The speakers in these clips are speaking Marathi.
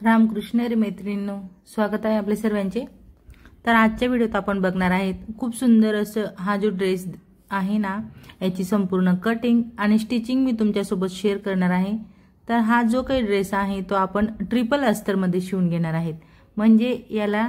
रामकृष्ण हरी मैत्रिणींनो, स्वागत आहे आपले सर्वांचे। तर आजच्या व्हिडिओत आपण बघणार आहेत खूप सुंदर असं हा जो ड्रेस आहे ना, याची संपूर्ण कटिंग आणि स्टिचिंग मी तुमच्यासोबत शेअर करणार आहे। तर हा जो काही ड्रेस आहे तो आपण ट्रिपल अस्तर मध्ये शिवून घेणार आहेत, म्हणजे याला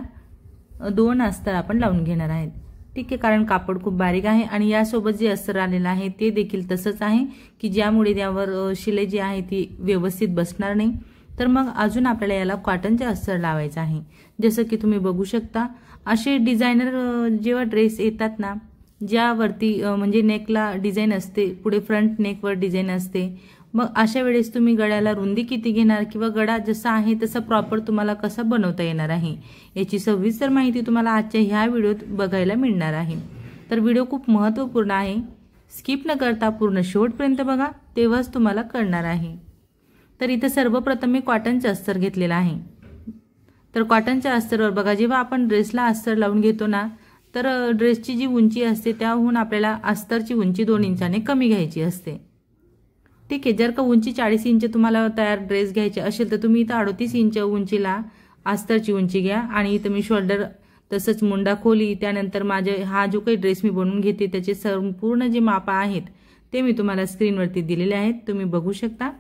2 अस्तर आपण लावून घेणार आहेत। ठीक आहे, कारण कापड खूप बारीक आहे आणि यासोबत जे अस्तर आलेलं आहे ते देखील तसंच आहे की ज्यामुळे त्यावर शिलाई जी आहे ती व्यवस्थित बसणार नाही। तर मग अजून आपल्याला याला कॉटनचे अस्तर लावायचे आहे। जसं की तुम्ही बघू शकता, असे डिझायनर जेव्हा ड्रेस येतात ना, ज्यावरती म्हणजे नेकला डिझाइन असते, पुढे फ्रंट नेकवर डिझाइन असते, मग अशा वेळेस तुम्ही गळ्याला रुंदी किती घेणार किंवा गळा जसा आहे तसा प्रॉपर तुम्हाला कसा बनवता येणार आहे याची सविस्तर माहिती तुम्हाला आजच्या ह्या व्हिडिओत बघायला मिळणार आहे। तर व्हिडिओ खूप महत्त्वपूर्ण आहे, स्किप न करता पूर्ण शेवटपर्यंत बघा, तेव्हाच तुम्हाला कळणार आहे। तर इथे सर्वप्रथम मी कॉटनचे अस्तर घेतलेला आहे। तर कॉटनच्या अस्तरवर बघा, जेव्हा आपण ड्रेसला अस्तर लावून घेतो ना, तर ड्रेसची जी उंची असते त्याहून आपल्याला अस्तरची उंची 2 इंचाने कमी घ्यायची असते। ठीक आहे, जर का उंची 40 इंच तुम्हाला तयार ड्रेस घ्यायचे असेल तर तुम्ही इथं 38 इंच उंचीला अस्तरची उंची घ्या आणि इथं मी शोल्डर तसंच मुंडा खोली, त्यानंतर माझे हा जो काही ड्रेस मी बनवून घेते त्याचे संपूर्ण जे माप आहेत ते मी तुम्हाला स्क्रीनवरती दिलेले आहेत, तुम्ही बघू शकता।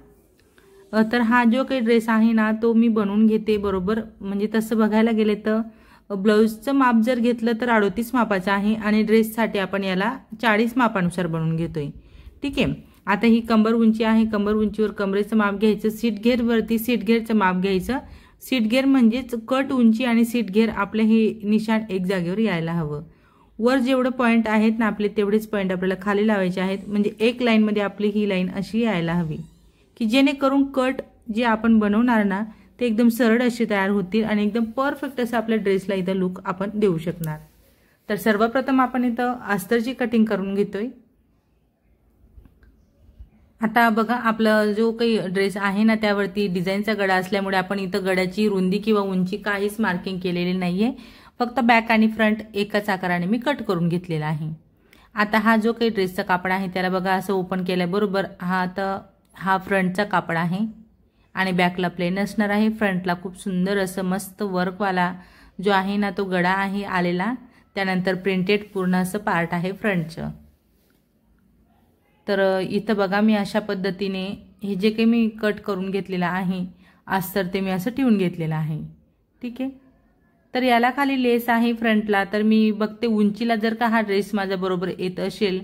तर हा जो काही ड्रेस आहे ना तो मी बनवून घेते बरोबर, म्हणजे तसं बघायला गेले तर ब्लाउजचं माप जर घेतलं तर 38 मापाचं आहे आणि ड्रेससाठी आपण याला 40 मापानुसार बनवून घेतोय। ठीक आहे, आता ही कंबर उंची आहे, कंबर उंचीवर कमरेचं माप घ्यायचं, सीट घेरवरती सीट घेरचं माप घ्यायचं। सीट घेर म्हणजेच कट उंची आणि सीट घेर आपले हे निशाण एक जागेवर यायला हवं। वर जेवढे पॉइंट आहेत ना आपले तेवढेच पॉइंट आपल्याला खाली लावायचे आहेत, म्हणजे एक लाईनमध्ये आपली ही लाईन अशी यायला हवी की जेणेकरून कट जे आपण बनवणार ना ते एकदम सरळ असे तयार होतील आणि एकदम परफेक्ट असं आपल्या ड्रेसला इथं लुक आपण देऊ शकणार। तर सर्वप्रथम आपण इथं अस्तरची कटिंग करून घेतोय। आता बघा, आपला जो काही ड्रेस आहे ना त्यावरती डिझाईनचा गळा असल्यामुळे आपण इथं गळ्याची रुंदी किंवा उंची काहीच मार्किंग केलेली नाहीये, फक्त बॅक आणि फ्रंट एकाच आकाराने मी कट करून घेतलेला आहे। आता हा जो काही ड्रेसचा कापड आहे त्याला बघा असं ओपन केलंय बरोबर, हा फ्रंटचा कापड आहे आणि बॅकला प्लेन असणार आहे। फ्रंटला खूप सुंदर असं मस्त वर्कवाला जो आहे ना तो गळा आहे आलेला, त्यानंतर प्रिंटेड पूर्ण असं पार्ट आहे फ्रंटचं। तर इथं बघा मी अशा पद्धतीने हे जे काही मी कट करून घेतलेला आहे अस्तर ते मी असं ठेवून घेतलेलं आहे। ठीक आहे, तर याला खाली लेस आहे फ्रंटला, तर मी बघते उंचीला जर का हा ड्रेस माझा बरोबर येत असेल,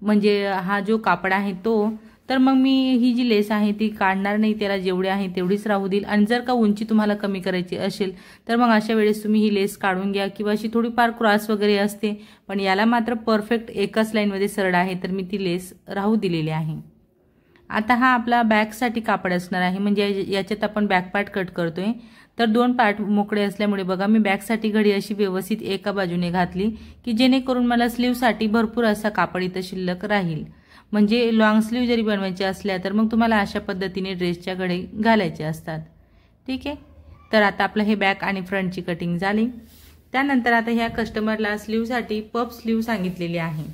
म्हणजे हा जो कापड आहे तो, तर मग मी ही जी लेस आहे ती काढणार नाही, त्याला जेवढे आहे तेवढीच राहू देईल। आणि जर का उंची तुम्हाला कमी करायची असेल तर मग अशा वेळेस तुम्ही ही लेस काढून घ्या, किंवा अशी थोडीफार क्रॉस वगैरे असते, पण याला मात्र परफेक्ट एकाच लाईनमध्ये सरळ आहे तर मी ती लेस राहू दिलेली आहे। आता हा आपला बॅकसाठी कापड असणार आहे, म्हणजे याच्यात आपण बॅक पार्ट कट करतोय, तर 2 पार्ट मोकळे असल्यामुळे बघा मी बॅकसाठी घडी अशी व्यवस्थित एका बाजूने घातली की जेणेकरून मला स्लीवसाठी भरपूर असा कापड इथं शिल्लक राहील। म्हणजे लॉंग स्लीव जरी बनवायचे असल्या तर मग तुम्हाला अशा पद्धतीने ड्रेसच्या घडी घालायचे असतात। ठीक आहे, तर आता आपलं हे बॅक आणि फ्रंटची कटिंग झाली। त्यानंतर आता ह्या कस्टमरला स्लीवसाठी पफ स्लीव सांगितलेली आहे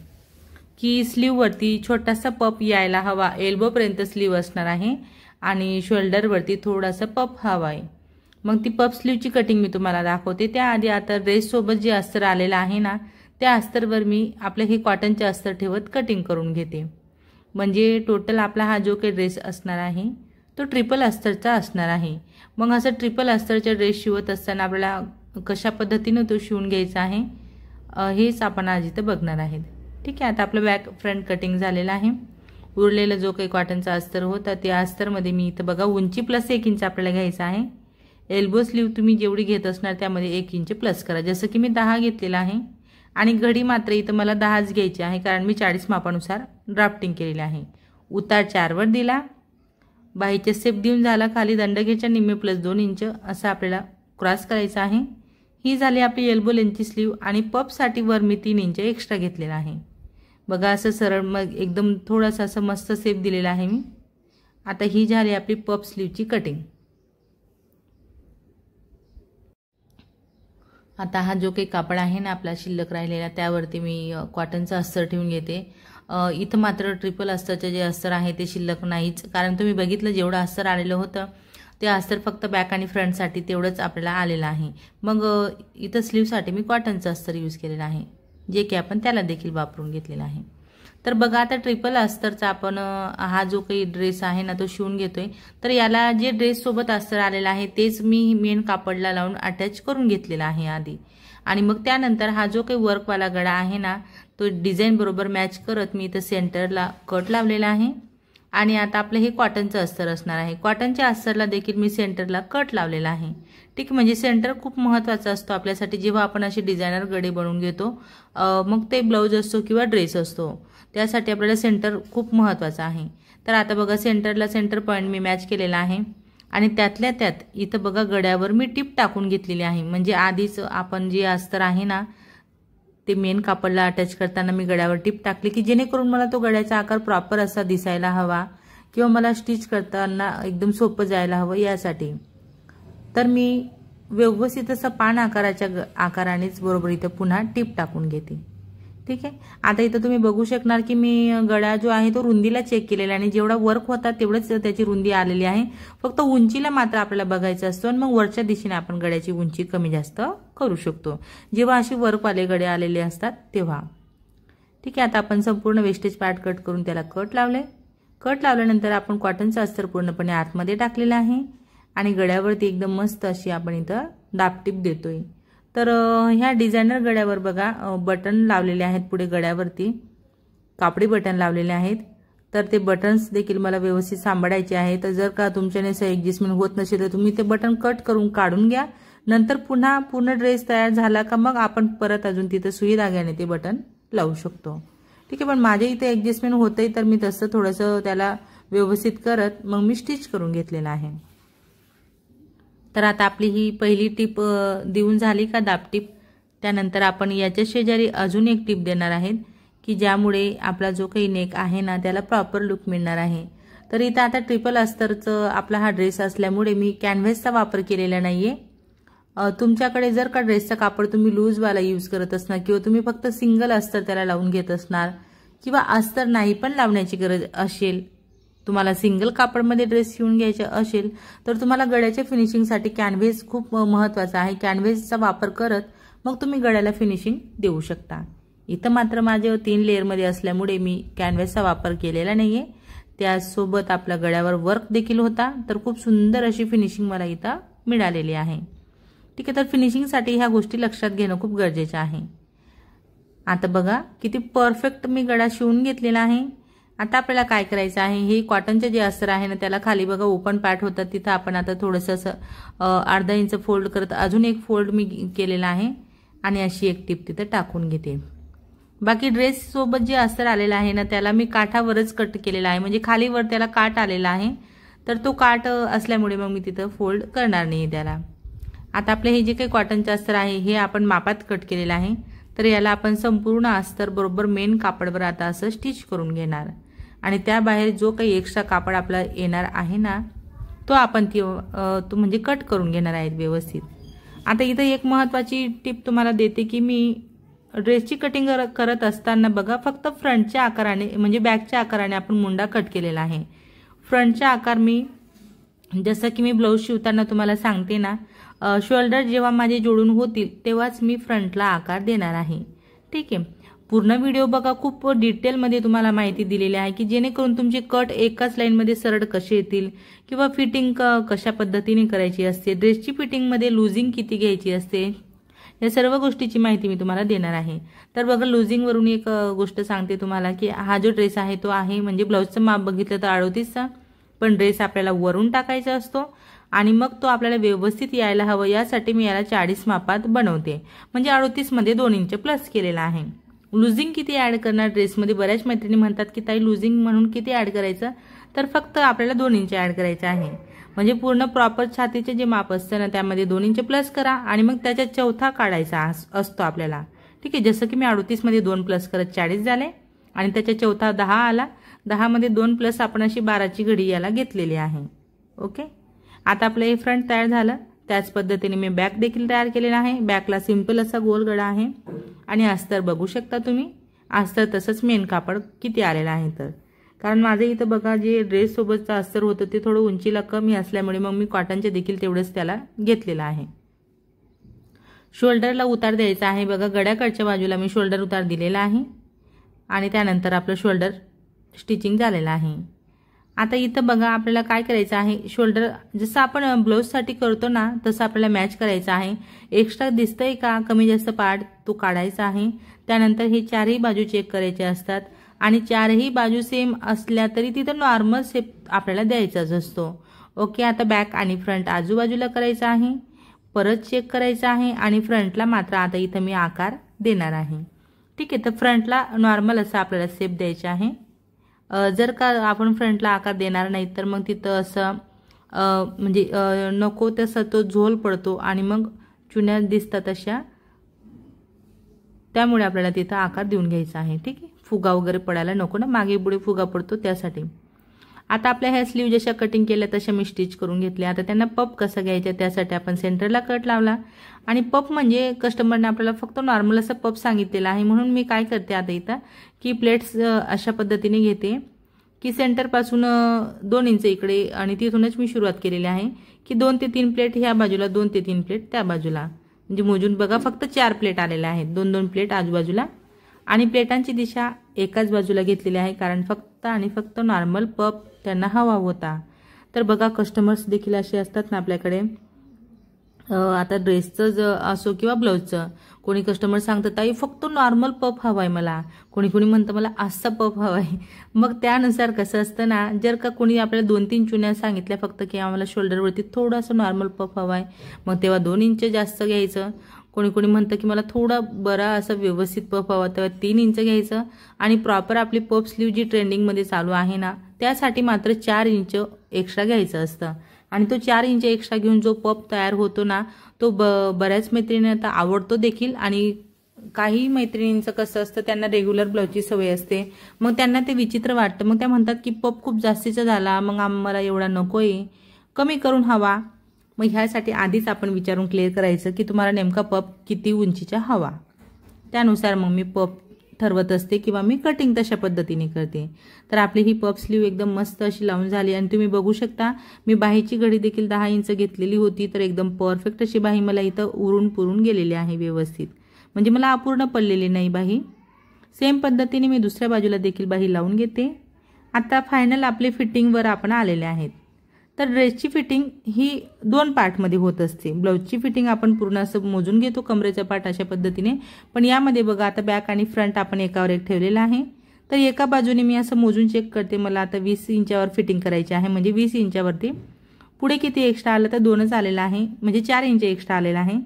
की स्लीववरती छोटासा पफ यायला हवा, एल्बोपर्यंत स्लीव असणार आहे आणि शोल्डरवरती थोडासा पफ हवा आहे। मग ती पफ स्लीवची कटिंग मी तुम्हाला दाखवते। त्याआधी आता ड्रेससोबत जे अस्तर आलेलं आहे ना त्या अस्तरवर मी आपलं हे कॉटनचे अस्तर ठेवत कटिंग करून घेते, म्हणजे टोटल आपला हा जो काही ड्रेस असणार आहे तो ट्रिपल अस्तरचा असणार आहे। मग असं ट्रिपल अस्तरचा ड्रेस शिवत असताना आपल्याला कशा पद्धतीने तो शिवून घ्यायचा आहे हेच आपण आज इथं बघणार आहेत। ठीक आहे, आता आपलं बॅक फ्रंट कटिंग झालेलं आहे। उरलेला जो काही कॉटनचा अस्तर होता त्या अस्तरमध्ये मी इथं बघा उंची प्लस 1 इंच आपल्याला घ्यायचा आहे। एल्बो स्लीव तुम्ही जेवढी घेत असणार त्यामध्ये 1 इंच प्लस करा, जसं की मी 10 घेतलेला आहे आणि घडी मात्र इथं मला 10च घ्यायची आहे, कारण मी 40 मापानुसार ड्राफ्टिंग केलेली आहे। उतार 4 वर दिला, बाहीचे सेप देऊन झाला, खाली दंडघेच्या निम्मे प्लस 2 इंच असं आपल्याला क्रॉस करायचं आहे। ही झाली आपली एल्बो लेंथची स्लीव आणि पफसाठी वर मी 3 इंच एक्स्ट्रा घेतलेला आहे। बघा असं सरळ मग एकदम थोडासा असं मस्त सेप दिलेला आहे मी। आता ही झाली आपली पफ स्लीवची कटिंग। आता हा जो काही कापड आहे ना आपला शिल्लक राहिलेला त्यावरती मी कॉटनचं अस्तर ठेवून घेते। इथं मात्र ट्रिपल अस्तरचे जे अस्तर आहे ते शिल्लक नाहीच, कारण तुम्ही बघितलं जेवढं अस्तर आलेलं होतं ते अस्तर फक्त बॅक आणि फ्रंटसाठी तेवढंच आपल्याला आलेलं आहे। मग इथं स्लीवसाठी मी कॉटनचं अस्तर यूज केलेलं आहे, जे की आपण त्याला देखील वापरून घेतलेलं आहे। तर बघा आता ट्रिपल अस्तरचा आपण हा जो काही ड्रेस आहे ना तो शिवून घेतोय। तर याला जे ड्रेस सोबत अस्तर आलेला आहे तेच मी मेन कापडला लावून अटॅच करून घेतलेला आहे आधी, आणि मग त्यानंतर हा जो काही वर्कवाला गळा आहे ना तो डिझाईन बरोबर मॅच करत मी इथं सेंटरला कट लावलेला आहे। आणि आता आपलं हे कॉटनचं अस्तर असणार आहे। कॉटनच्या अस्तरला देखील मी सेंटरला कट लावलेला आहे। ठीक, म्हणजे सेंटर खूप महत्त्वाचा असतो आपल्यासाठी जेव्हा आपण अशी डिझायनर गळे बनवून घेतो, मग ते ब्लाउज असतो किंवा ड्रेस असतो, त्यासाठी आपल्याला सेंटर खूप महत्त्वाचा आहे। तर आता बघा सेंटरला सेंटर पॉईंट मी मॅच केलेला आहे, आणि त्यातल्या त्यात इथं बघा गळ्यावर मी टिप टाकून घेतलेली आहे। म्हणजे आधीच आपण जे अस्तर आहे ना ते मेन कापडला अटॅच करताना मी गळ्यावर टिप टाकली की जेणेकरून मला तो गळ्याचा आकार प्रॉपर असा दिसायला हवा किंवा मला स्टिच करताना एकदम सोपं जायला हवं यासाठी। तर मी व्यवस्थित असं पान आकाराच्या आकारानेच बरोबर इथं पुन्हा टिप टाकून घेते। ठीक आहे, आता इथं तुम्ही बघू शकणार की मी गळा जो आहे तो रुंदीला चेक केलेला आहे, आणि जेवढा वर्क होता तेवढंच त्याची रुंदी आलेली आहे। फक्त उंचीला मात्र आपल्याला बघायचं असतं, आणि मग वरच्या दिशेने आपण गळ्याची उंची कमी जास्त करू शकतो जेव्हा अशी वर्कवाले गळे आलेले असतात तेव्हा। ठीक आहे, आता आपण संपूर्ण वेस्टेज पार्ट कट करून त्याला कट लावले। कट लावल्यानंतर आपण कॉटनचं अस्तर पूर्णपणे आतमध्ये टाकलेलं आहे, आणि गळ्यावरती एकदम मस्त अशी आपण इथं दाबटीप देतोय। तर ह्या डिझायनर गळ्यावर बघा बटन लावलेले आहेत, पुढे गळ्यावरती कापडी बटन लावलेले आहेत। तर ते बटन्स देखील मला व्यवस्थित सांभाळायचे आहेत। तर जर का तुमच्याने ॲडजस्टमेंट होत नसेल तर तुम्ही ते बटन कट करून काढून घ्या, नंतर पुन्हा पूर्ण ड्रेस तयार झाला का मग आपण परत अजून तिथे सुई धाग्याने ते बटन लावू शकतो। ठीक आहे, पण माझ्या इथे ॲडजस्टमेंट होतंय तर मी तसं थोडंसं त्याला व्यवस्थित करत मग मी स्टिच करून घेतलेलं आहे। तर आता आपली ही पहिली टिप देऊन झाली का दाबटीप, त्यानंतर आपण याच्या शेजारी अजून एक टिप देणार आहेत की ज्यामुळे आपला जो काही नेक आहे ना त्याला प्रॉपर लुक मिळणार आहे। तर इथं आता ट्रिपल अस्तरचं आपला हा ड्रेस असल्यामुळे मी कॅनव्हसचा वापर केलेला नाहीये। तुमच्याकडे जर का ड्रेसचा कापड तुम्ही लूजवाला यूज करत असणार किंवा तुम्ही फक्त सिंगल अस्तर त्याला लावून घेत असणार किंवा अस्तर नाही पण लावण्याची गरज असेल, तुम्हाला सिंगल कापडमध्ये ड्रेस शिवून घ्यायचा असेल तर तुम्हाला गळ्याच्या फिनिशिंगसाठी कॅनव्हस खूप महत्त्वाचा आहे। कॅनव्हसचा वापर करत मग तुम्ही गळ्याला फिनिशिंग देऊ शकता। इथं मात्र माझे 3 लेअरमध्ये असल्यामुळे मी कॅनव्हसचा वापर केलेला नाहीये। त्यासोबत आपल्या गळ्यावर वर्क देखील होता, तर खूप सुंदर अशी फिनिशिंग मला इथं मिळालेली आहे। ठीक आहे, तर फिनिशिंगसाठी ह्या गोष्टी लक्षात घेणं खूप गरजेचं आहे। आता बघा किती परफेक्ट मी गळा शिवून घेतलेला आहे। आता आपल्याला काय करायचं आहे, हे कॉटनचे जे अस्तर आहे ना त्याला खाली बघा ओपन पार्ट होतात, तिथं आपण आता थोडंसं असं अर्धा इंच फोल्ड करत अजून एक फोल्ड मी केलेला आहे, आणि अशी एक टिप तिथं टाकून घेते। बाकी ड्रेस सोबत जे अस्तर आलेलं आहे ना त्याला मी काठावरच कट केलेला आहे, म्हणजे खालीवर त्याला काठ आलेला आहे, तर तो काठ असल्यामुळे मग मी तिथं फोल्ड करणार नाही त्याला। आता आपले हे जे काही कॉटनचे अस्तर आहे हे आपण मापात कट केलेलं आहे, तर याला आपण संपूर्ण अस्तर बरोबर मेन कापडवर आता असं स्टिच करून घेणार, आणि त्याबाहेर जो काही एक्स्ट्रा कापड आपला येणार आहे ना तो आपण तो म्हणजे कट करून घेणार आहेत व्यवस्थित। आता इथं एक महत्त्वाची टिप तुम्हाला देते की मी ड्रेसची कटिंग करत असताना बघा फक्त फ्रंटच्या आकाराने म्हणजे बॅकच्या आकाराने आपण मुंडा कट केलेला आहे। फ्रंटचा आकार मी जसं की मी ब्लाऊज शिवताना तुम्हाला सांगते ना, शोल्डर जेव्हा माझे जोडून होतील तेव्हाच मी फ्रंटला आकार देणार आहे। ठीक आहे, पूर्ण व्हिडिओ बघा, खूप डिटेलमध्ये तुम्हाला माहिती दिलेली आहे की जेणेकरून तुमची कट एकाच लाईनमध्ये सरळ कसे येतील किंवा फिटिंग कशा पद्धतीने करायची असते, ड्रेसची फिटिंगमध्ये लुजिंग किती घ्यायची असते, या सर्व गोष्टीची माहिती मी तुम्हाला देणार आहे। तर बघा लुजिंगवरून एक गोष्ट सांगते तुम्हाला की हा जो ड्रेस आहे तो आहे म्हणजे ब्लाऊजचं माप बघितलं तर 38चा, पण ड्रेस आपल्याला वरून टाकायचा असतो आणि मग तो आपल्याला व्यवस्थित यायला हवं यासाठी मी याला 40 मापात बनवते, म्हणजे 38 मध्ये 2 इंच प्लस केलेला आहे। लुजिंग किती ऍड करणार ड्रेसमध्ये, बऱ्याच मैत्रिणी म्हणतात की ताई लुजिंग म्हणून किती ऍड करायचं, तर फक्त आपल्याला 2 इंच ऍड करायचं आहे, म्हणजे पूर्ण प्रॉपर छातीचे जे माप असतं ना त्यामध्ये 2 इंच प्लस करा आणि मग त्याच्या चौथा काढायचा असतो आपल्याला। ठीक आहे, जसं की मी 38 मध्ये 2 प्लस करत 40 झाले आणि त्याच्या चौथा 10 आला, 10 मध्ये 2 प्लस आपण अशी 12ची घडी याला घेतलेली आहे। ओके, आता आपलं हे फ्रंट तयार झालं। त्याच पद्धतीने मी बॅक देखील तयार केलेला आहे। बॅकला सिंपल असा गोल गळा आहे आणि अस्तर बघू शकता तुम्ही, अस्तर तसंच मेन कापड किती आलेला आहे तर कारण माझं इथं बघा जे ड्रेस सोबतचं अस्तर होतं ते थोडं उंचीला कमी असल्यामुळे मग मी कॉटनचे देखील तेवढंच त्याला घेतलेलं आहे। शोल्डरला उतार द्यायचा आहे बघा, गळ्याकडच्या बाजूला मी शोल्डर उतार दिलेला आहे आणि त्यानंतर आपलं शोल्डर स्टिचिंग झालेलं आहे। आता इथं बघा आपल्याला काय करायचं आहे, शोल्डर जसं आपण ब्लाऊजसाठी करतो ना तसं आपल्याला मॅच करायचं आहे। एक्स्ट्रा दिसतंय का कमी जास्त पार्ट तो काढायचा आहे। त्यानंतर हे चारही बाजू चेक करायचे असतात आणि चारही बाजू सेम असल्या तरी तिथं नॉर्मल शेप आपल्याला द्यायचाच असतो। ओके, आता बॅक आणि फ्रंट आजूबाजूला करायचं आहे, परत चेक करायचं आहे आणि फ्रंटला मात्र आता इथं मी आकार देणार आहे। ठीक आहे, तर फ्रंटला नॉर्मल असं आपल्याला शेप द्यायचा आहे। जर का आपण फ्रंटला आकार देणार नाही तर मग तिथं असं म्हणजे नको तसं तो झोल पडतो आणि मग चुन्या दिसतात अशा, त्यामुळे आपल्याला तिथं आकार देऊन घ्यायचा आहे। ठीक आहे, फुगा वगैरे पडायला नको ना, मागे पुढे फुगा पडतो त्यासाठी। आता आपल्या ह्या स्लीव जशा कटिंग केल्या तशा मी स्टिच करून घेतल्या। आता त्यांना पप कसा घ्यायचा त्यासाठी आपण सेंटरला कट लावला आणि पप म्हणजे कस्टमरने आपल्याला फक्त नॉर्मल असं पप सांगितलेलं आहे, म्हणून मी काय करते आता इथं की प्लेट्स अशा पद्धतीने घेते की सेंटरपासून 2 इंच इकडे आणि तिथूनच मी सुरुवात केलेली आहे की 2 ते 3 प्लेट ह्या बाजूला, 2 ते 3 प्लेट त्या बाजूला, म्हणजे मोजून बघा फक्त 4 प्लेट आलेल्या आहेत, 2-2 प्लेट आजूबाजूला आणि प्लेटांची दिशा एकाच बाजूला घेतलेली आहे कारण फक्त आणि फक्त नॉर्मल पप त्यांना हवा होता। तर बघा कस्टमर्स देखील असे असतात ना आपल्याकडे, आता ड्रेसचं असो किंवा ब्लाऊजचं, कोणी कस्टमर सांगतात ताई फक्त नॉर्मल पप हवाय मला, कोणी कोणी म्हणतं मला असा पप हवाय। मग त्यानुसार कसं असतं ना, जर का कोणी आपल्याला 2-3 चुन्या सांगितल्या फक्त की आम्हाला शोल्डरवरती थोडंसं नॉर्मल पप हवाय, मग तेव्हा 2 इंच जास्त घ्यायचं। कोणी कोणी म्हणतं की मला थोडा बरा असं व्यवस्थित पप हवा, तेव्हा 3 इंच घ्यायचं आणि प्रॉपर आपली पप स्लीव जी ट्रेंडिंगमध्ये चालू आहे ना त्यासाठी मात्र 4 इंच एक्स्ट्रा घ्यायचं असतं आणि तो 4 इंच एक्स्ट्रा घेऊन जो पप तयार होतो ना तो बऱ्याच मैत्रिणींना आता आवडतो देखील आणि काही मैत्रिणींचं कसं असतं त्यांना रेग्युलर ब्लाऊजची सवय असते, मग त्यांना ते विचित्र वाटतं, मग त्या म्हणतात की पप खूप जास्तीचा झाला, मग आम्हाला एवढा नकोय, कमी करून हवा। मग ह्यासाठी आधीच आपण विचारून क्लिअर करायचं की तुम्हाला नेमका पप किती उंचीचा हवा, त्यानुसार मग मी पप ठरवत असते किंवा मी कटिंग तशा पद्धतीने करते। तर आपली ही पप स्लीव एकदम मस्त अशी लावून झाली आणि तुम्ही बघू शकता मी बाहीची घडी देखील 10 इंच घेतलेली होती, तर एकदम परफेक्ट अशी बाही मला इथं उरून पुरून गेलेली आहे व्यवस्थित, म्हणजे मला अपूर्ण पडलेली नाही बाही। सेम पद्धतीने मी दुसऱ्या बाजूला देखील बाही लावून घेते। आता फायनल आपले फिटिंगवर आपण आलेले आहेत। तर ड्रेसची फिटिंग ही 2 पार्टमध्ये होत असते। ब्लाऊजची फिटिंग आपण पूर्ण असं मोजून घेतो कमरेचा पार्ट अशा पद्धतीने, पण यामध्ये बघा आता बॅक आणि फ्रंट आपण एकावर एक ठेवलेला आहे, तर एका बाजूने मी असं मोजून चेक करते, मला आता 20 इंचावर फिटिंग करायची आहे, म्हणजे 20 इंचावरती पुढे किती एक्स्ट्रा आलं तर 2च आलेला आहे, म्हणजे 4 इंच एक्स्ट्रा आलेला आहे।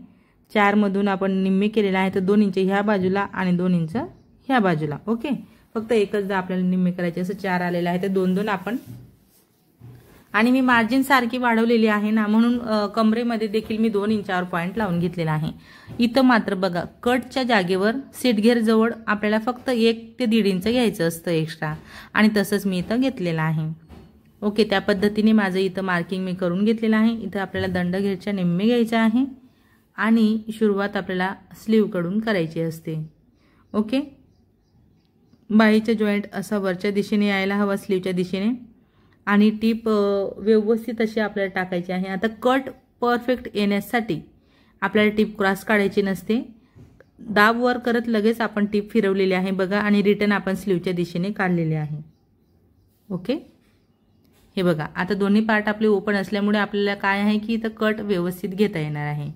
4 मधून आपण निम्मे केलेला आहे, तर 2 इंच ह्या बाजूला आणि 2 इंच ह्या बाजूला। ओके, फक्त एकच आपल्याला निम्मे करायचे, असं 4 आलेलं आहे, तर 2-2 आपण, आणि मी मार्जिन सारखी वाढवलेली आहे ना म्हणून कमरेमध्ये देखील मी 2 इंचावर पॉइंट लावून घेतलेला आहे। इथं मात्र बघा कटच्या जागेवर सीट घेर जवळ आपल्याला फक्त 1 ते 1.5 इंच घ्यायचं असतं एक्स्ट्रा, आणि तसंच मी इथं घेतलेलं आहे। ओके, त्या पद्धतीने माझं इथं मार्किंग मी करून घेतलेलं आहे। इथं आपल्याला दंड घेरच्या निम्मे घ्यायचा आहे आणि सुरुवात आपल्याला स्लीव कडून करायची असते। ओके, बाहीचा जॉईंट असा वरच्या दिशेने यायला हवा स्लीवच्या दिशेने, आणि टीप व्यवस्थित अशी आपल्याला टाकायची आहे। आता कट परफेक्ट येण्यासाठी आपल्याला टीप क्रॉस काढायची नसते, दाब वर करत लगेच आपण टीप फिरवलेली आहे बघा, आणि रिटर्न आपण स्लीवच्या दिशेने काढलेले आहे। ओके, हे बघा आता दोन्ही पार्ट आपले ओपन असल्यामुळे आपल्याला काय आहे की इथं कट व्यवस्थित घेता येणार आहे।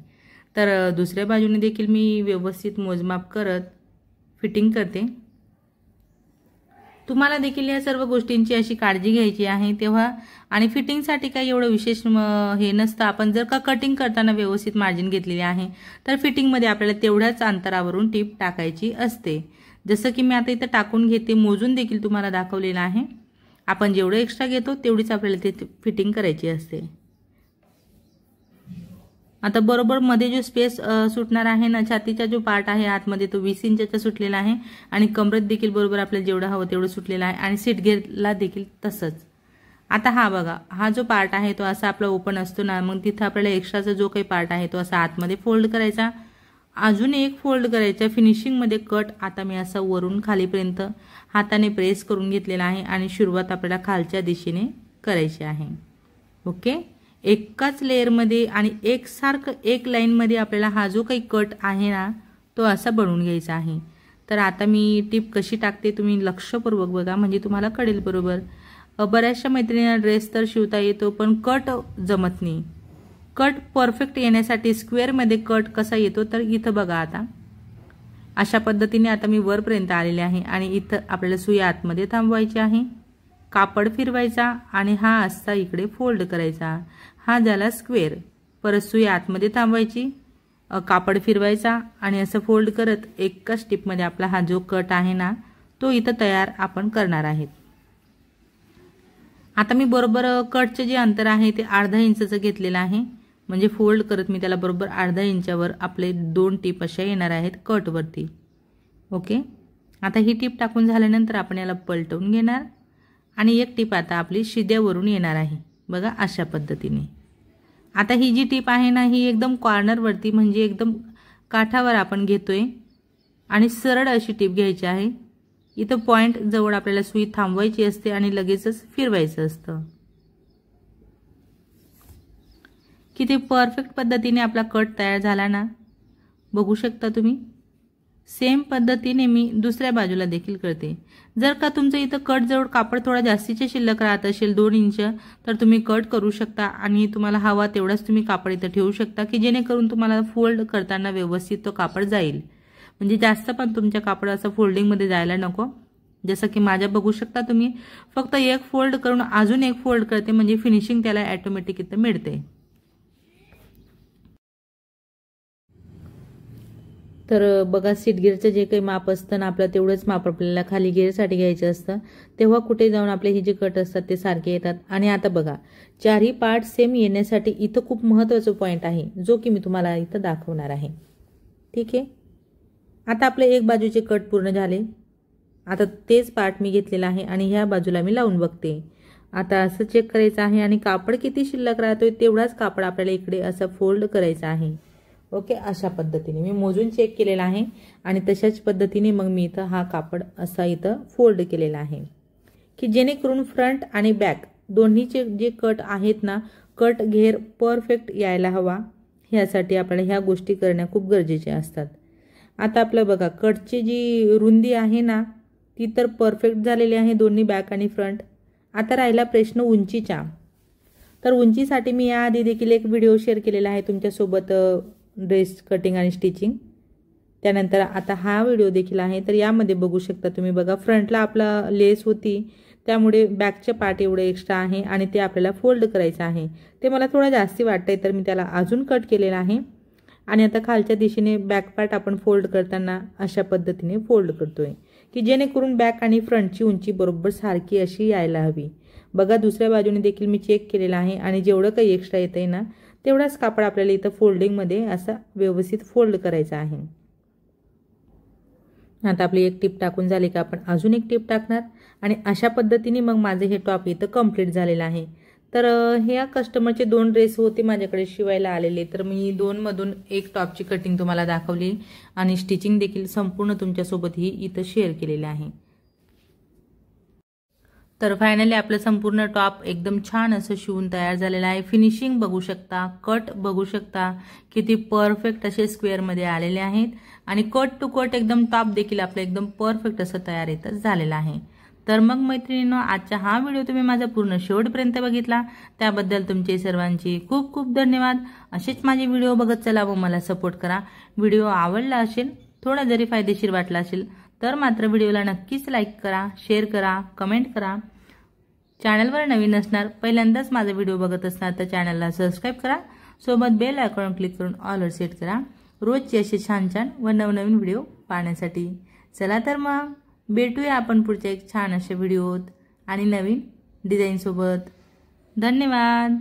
तर दुसऱ्या बाजूने देखील मी व्यवस्थित मोजमाप करत फिटिंग करते। तुम्हाला देखील या सर्व गोष्टींची अशी काळजी घ्यायची आहे तेव्हा, आणि फिटिंगसाठी काही एवढं विशेष हे नसतं। आपण जर का कटिंग करताना व्यवस्थित मार्जिन घेतलेली आहे तर फिटिंगमध्ये आपल्याला तेवढ्याच अंतरावरून टीप टाकायची असते। जसं की मी आता इथं टाकून घेते, मोजून देखील तुम्हाला दाखवलेलं आहे। आपण जेवढं एक्स्ट्रा घेतो तेवढीच आपल्याला ते फिटिंग करायची असते। आता बरोबर मध्ये जो स्पेस सुटणार आहे ना, छातीचा जो पार्ट आहे आतमध्ये तो 20 इंचचा सुटलेला आहे, आणि कमरेत देखील बरोबर आपल्याला जेवढं हवं तेवढं सुटलेलं आहे, आणि सीट घेरला देखील तसंच। आता हा बघा, हा जो पार्ट आहे तो असा आपला ओपन असतो ना, मग तिथं आपल्याला एक्स्ट्राचा जो काही पार्ट आहे तो असा आतमध्ये फोल्ड करायचा, अजून एक फोल्ड करायचा फिनिशिंगमध्ये कट। आता मी असा वरून खालीपर्यंत हाताने प्रेस करून घेतलेला आहे आणि सुरुवात आपल्याला खालच्या दिशेने करायची आहे। ओके, एकाच लेअरमध्ये आणि एकसारखं एक लाईनमध्ये आपल्याला हा जो काही कट आहे ना तो असा बनवून घ्यायचा आहे। तर आता मी टिप कशी टाकते तुम्ही लक्षपूर्वक बघा, म्हणजे तुम्हाला कळेल बरोबर। बऱ्याचशा मैत्रिणींना ड्रेस तर शिवता येतो पण कट जमत नाही। कट परफेक्ट येण्यासाठी स्क्वेअरमध्ये कट कसा येतो तर इथं बघा। आता अशा पद्धतीने आता मी वरपर्यंत आलेले आहे आणि इथं आपल्याला सुई आतमध्ये थांबवायची आहे, कापड फिरवायचा आणि हा असा इकडे फोल्ड करायचा। हा झाला स्क्वेअर। परत सुई आतमध्ये थांबवायची, कापड फिरवायचा आणि असं फोल्ड करत एकाच टिपमध्ये आपला हा जो कट आहे ना तो इथं तयार आपण करणार आहेत। आता मी बरोबर कटचे जे अंतर आहे ते अर्धा इंचचं घेतलेलं आहे, म्हणजे फोल्ड करत मी त्याला बरोबर अर्धा इंचावर आपले 2 टिप अशा येणार आहेत कट वरती। ओके, आता ही टिप टाकून झाल्यानंतर आपण याला पलटवून घेणार आणि एक टिप आता आपली शिद्यावरून येणार आहे बघा अशा पद्धतीने। आता ही जी टिप आहे ना ही एकदम कॉर्नर वरती म्हणजे एकदम काठावर आपण घेतोय आणि सरळ अशी टिप घ्यायची आहे। इथं पॉइंट जवळ आपल्याला सुई थांबवायची असते आणि लगेचच फिरवायचं असतं। किती परफेक्ट पद्धतीने आपला कट तयार झाला ना, बघू शकता तुम्ही। सेम पद्धतीने मी दुसऱ्या बाजूला देखील करते। जर का तुमचं इथं कट जवळ कापड थोडा जास्तीचे शिल्लक राहत असेल 2 इंच तर तुम्ही कट करू शकता आणि तुम्हाला हवा तेवढाच तुम्ही कापड इथं ठेवू शकता की जेणेकरून तुम्हाला फोल्ड करताना व्यवस्थित तो कापड जाईल, म्हणजे जास्त पण तुमच्या कापड असं फोल्डिंगमध्ये जायला नको। जसं की माझ्या बघू शकता तुम्ही, फक्त एक फोल्ड करून अजून एक फोल्ड करते म्हणजे फिनिशिंग त्याला ऑटोमॅटिक इथं मिळते। तर बघा सीट गिअरचं जे काही माप असतं ना आपलं तेवढंच माप आपल्याला खाली गिअरसाठी घ्यायचं असतं, तेव्हा कुठे जाऊन आपले हे जे कट असतात ते सारखे येतात। आणि आता बघा चारही पार्ट सेम येण्यासाठी इथं खूप महत्त्वाचा पॉइंट आहे जो की मी तुम्हाला इथं दाखवणार आहे। ठीक आहे, आता आपले एक बाजूचे कट पूर्ण झाले। आता तेच पार्ट मी घेतलेला आहे आणि ह्या बाजूला मी लावून बघते। आता असं चेक करायचं आहे आणि कापड किती शिल्लक राहतोय तेवढाच कापड आपल्याला इकडे असं फोल्ड करायचं आहे। ओके, अशा पद्धतीने मी मोजून चेक केलेला आहे आणि तशाच पद्धतीने मग मी इथं हा कापड असा इथं फोल्ड केलेला आहे की जेणेकरून फ्रंट आणि बॅक दोन्हीचे जे कट आहेत ना कट घेर परफेक्ट यायला हवा, ह्यासाठी आपल्याला ह्या गोष्टी करणे खूप गरजेचे असतात। आता आपलं बघा कटची जी रुंदी आहे ना ती तर परफेक्ट झालेली आहे दोन्ही बॅक आणि फ्रंट। आता राहिला प्रश्न उंचीचा। तर उंचीसाठी मी याआधी देखील एक व्हिडिओ शेअर केलेला आहे तुमच्यासोबत ड्रेस कटिंग आणि स्टिचिंग। त्यानंतर आता हा व्हिडिओ देखील आहे, तर यामध्ये बघू शकता तुम्ही बघा फ्रंटला आपला लेस होती त्यामुळे बॅकचे पार्ट एवढे एक्स्ट्रा आहे आणि ते आपल्याला फोल्ड करायचं आहे। ते मला थोडं जास्ती वाटतंय तर मी त्याला अजून कट केलेला आहे आणि आता खालच्या दिशेने बॅक पार्ट आपण फोल्ड करताना अशा पद्धतीने फोल्ड करतोय की जेणेकरून बॅक आणि फ्रंटची उंची बरोबर सारखी अशी यायला हवी। बघा दुसऱ्या बाजूने देखील मी चेक केलेला आहे आणि जेवढं काही एक्स्ट्रा येतंय ना तेवढाच कापड आपल्याला इथं फोल्डिंगमध्ये असा व्यवस्थित फोल्ड करायचा आहे। आता आपली एक टिप टाकून झाली का आपण अजून एक टिप टाकणार आणि अशा पद्धतीने मग माझे हे टॉप इथं कंप्लीट झालेलं आहे। तर ह्या कस्टमरचे 2 ड्रेस होते माझ्याकडे शिवायला आलेले, तर मी 2 मधून एक टॉपची कटिंग तुम्हाला दाखवली आणि स्टिचिंग देखील संपूर्ण तुमच्यासोबत ही इथं शेअर केलेली आहे। तर फायनली आपलं संपूर्ण टॉप एकदम छान असं शिवून तयार झालेलं आहे। फिनिशिंग बघू शकता, कट बघू शकता किती परफेक्ट असे स्क्वेअरमध्ये आलेले आहेत आणि कट टू कट एकदम टॉप देखील आपलं एकदम परफेक्ट असं तयार इथं झालेलं आहे। तर मग मैत्रिणींनो आजचा हा व्हिडिओ तुम्ही माझा पूर्ण शेवटपर्यंत बघितला त्याबद्दल तुमचे सर्वांचे खूप खूप धन्यवाद। असेच माझे व्हिडिओ बघत चला व मला सपोर्ट करा। व्हिडिओ आवडला असेल, थोडा जरी फायदेशीर वाटला असेल तर मात्र व्हिडिओला नक्कीच लाईक करा, शेअर करा, कमेंट करा। चॅनलवर नवीन असणार, पहिल्यांदाच माझा व्हिडिओ बघत असणार तर चॅनलला सबस्क्राइब करा, सोबत बेल आयकॉन क्लिक करून ऑलवर सेट करा रोजचे असे छान छान व नवनवीन व्हिडिओ पाहण्यासाठी। चला तर मग भेटूया आपण पुढच्या एक छान अशा व्हिडिओत आणि नवीन डिझाईन सोबत। धन्यवाद।